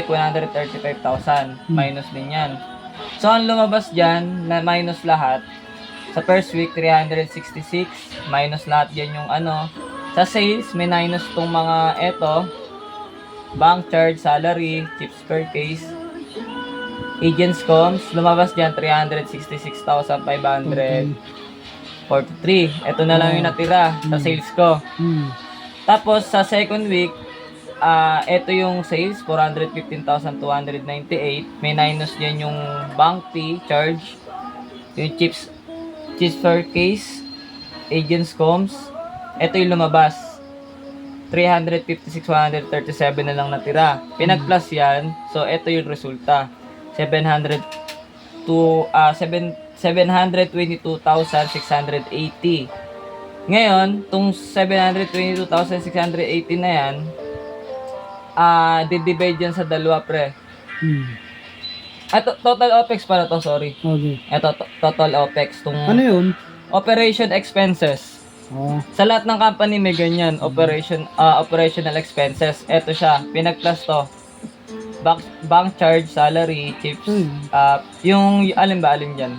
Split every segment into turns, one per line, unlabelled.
week, 135,000. Minus din yan. So, ang lumabas dyan, na minus lahat, sa first week, 366. Minus lahat yan yung ano. Sa sales, may minus tong mga eto. Bank charge, salary, chips per case. Agents comms, lumabas dyan, 366,543. Ito na lang yung natira sa sales ko. Tapos, sa second week, ito yung sales, 415,298. May minus dyan yung bank fee, charge, yung chips per case, agents comms. Ito yung lumabas. 356,137 na lang natira. Pinag-plus yan, so ito yung resulta. 722,680. Ngayon, tong 722,680 na yan, di-divide yan sa dalawa, pre. Total OPEX pala to, sorry.
Okay.
Ito, total OPEX.
Ano yun?
Operation expenses. Sa lahat ng company may ganyan, operational expenses. Ito siya, pinag-plus to. Bank charge, salary, chips, yung alin dyan?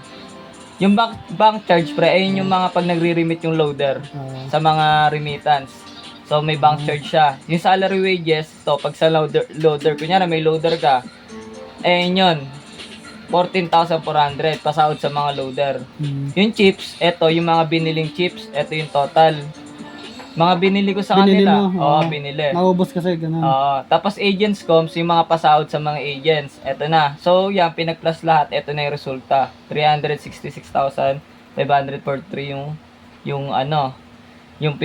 Yung bank charge, pre, ayun yung mga pag nagre-remit yung loader sa mga remittance. So, may bank charge siya. Yung salary wages, to pag sa loader, kunyari may loader ka, ayun yun, 14,400 pasahod sa mga loader. Yung chips, eto, yung mga biniling chips, eto yung total. Mga binili ko sa
Binili
kanila.
mo?
Oo, binili.
Naubos kasi, ganun.
Tapos agents comms, yung mga pasahod sa mga agents. Eto na. So, yan, pinag-plus lahat. Eto na yung resulta. 366,543 yung ano, yung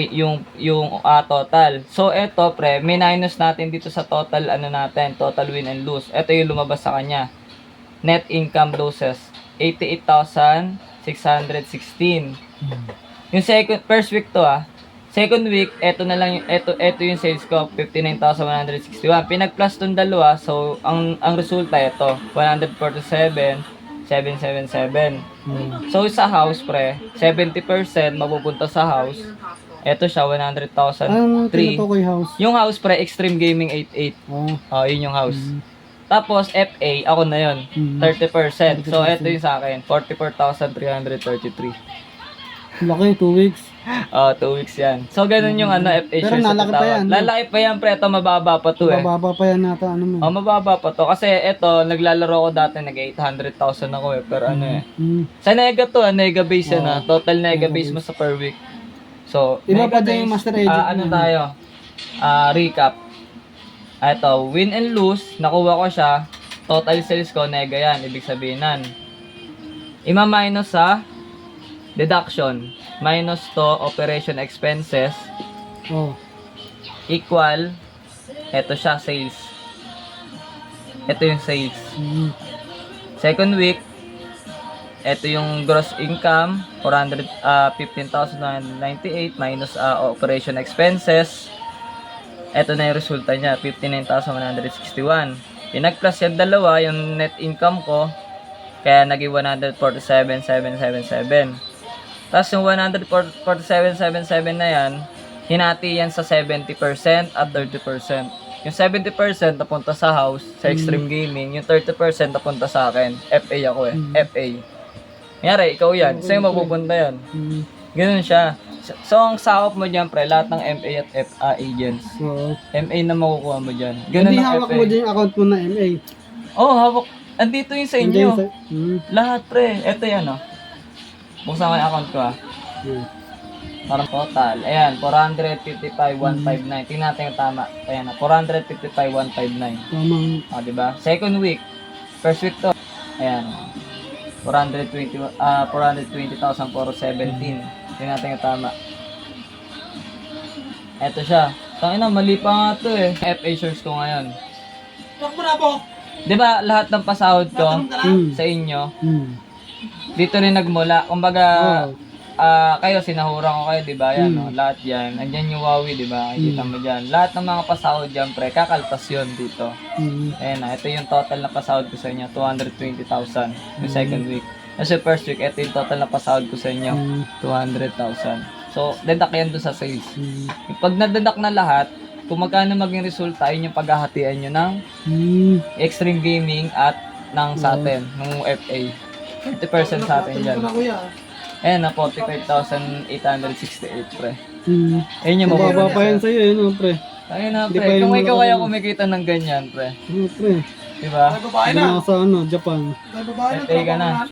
total. So, eto, pre, may minus natin dito sa total, ano natin, total win and lose. Eto yung lumabas sa kanya. Net income losses, 88,616. Yung first week to Second week, eto na lang eto yung sales ko, 59,161. Pinag-plus tong dalawa, so ang resulta ito, 147,777. So sa house, pre, 70% mapupunta sa house. Eto siya, 100,003.
Anong tinutukoy house?
Yung house, pre, Extreme Gaming 88. Yun yung house. Tapos FA, ako na yun, 30%. So ito yung sa akin, 44,333.
Laki, 2 weeks.
2 weeks yan. So, ganun yung FA
Pero
shares sa
nalaki pa
tawag.
yan.
Lalaki pa yan, pre. Ito, mababa pa to
Mababa pa yan nata, ano mo.
mababa pa to. Kasi ito, naglalaro ko dati, nag-800,000 ako Pero sa Nega to, Nega base yan Total Nega base mo sa per week. So,
Iba
Nega
pa dyan yung Master Agent
ano tayo? Recap. Ito, win and lose, nakuha ko siya. Total sales ko, Nega yan. Ibig sabihin nan. Ima-minus sa deduction. Minus to operation expenses. Equal. Ito siya, sales. Ito yung sales. Second week. Ito yung gross income. 15,998 minus operation expenses. Ito na yung resulta niya. 59,161. Pinag-plus yung dalawa, yung net income ko. Kaya naging 147,777. Tapos yung 147,777 na yan, hinati yan sa 70% at 30%. Yung 70% napunta sa house, sa Extreme Gaming. Yung 30% napunta sa akin. FA ako FA. Kunyari, ikaw yan. Sa'yo mapupunta yan. Ganun siya. So, ang sakop mo dyan, pre, lahat ng MA at FA agents. MA na makukuha mo dyan. Ganun
Hindi
ang
hawak
FA.
mo dyan yung account mo na MA.
Hawak. Andito yung sa inyo. Lahat, pre. Ito yan, Buksan ko yung account ko, Parang total. Ayan, 455,159. Tingnan natin yung tama. Ayan, 455,159.
Tamang.
Diba? Second week. First week to. Ayan. 420,417. Tingnan natin yung tama. Eto siya. Tangina, mali pa nga to FA shares ko ngayon. Diba, lahat ng pasahod ko sa inyo, dito rin nagmula. Kumbaga, kayo, sinahuran ko kayo, di ba? Yan, lahat yan. Andyan yung Huawei, di ba? Kita mo dyan. Lahat ng mga pasahod dyan, pre, kakaltas yun dito. Ayan ito yung total na pasahod ko sa inyo, 220,000 yung second week. Kasi first week, ito yung total na pasahod ko sa inyo, 200,000. So, deduct yan doon sa sales. Pag nadeduct na lahat, kung magkano maging resulta, yun yung paghahatian nyo ng
Hmm.
Extreme Gaming at ng sa atin, ng FA. 30% sa atin dyan. Ayan na, 45,868 pre.
Hmm.
Ayun yung
Mababa pa yan
mababa.
sa'yo, yun, oh, pre.
Ayun na
Hindi pa
pre,
yung
kung ikaw
malaki
kaya
mo.
kumikita ng ganyan pre.
Ano, pre?
Diba?
Doon ako sa, Japan.
FA ka na.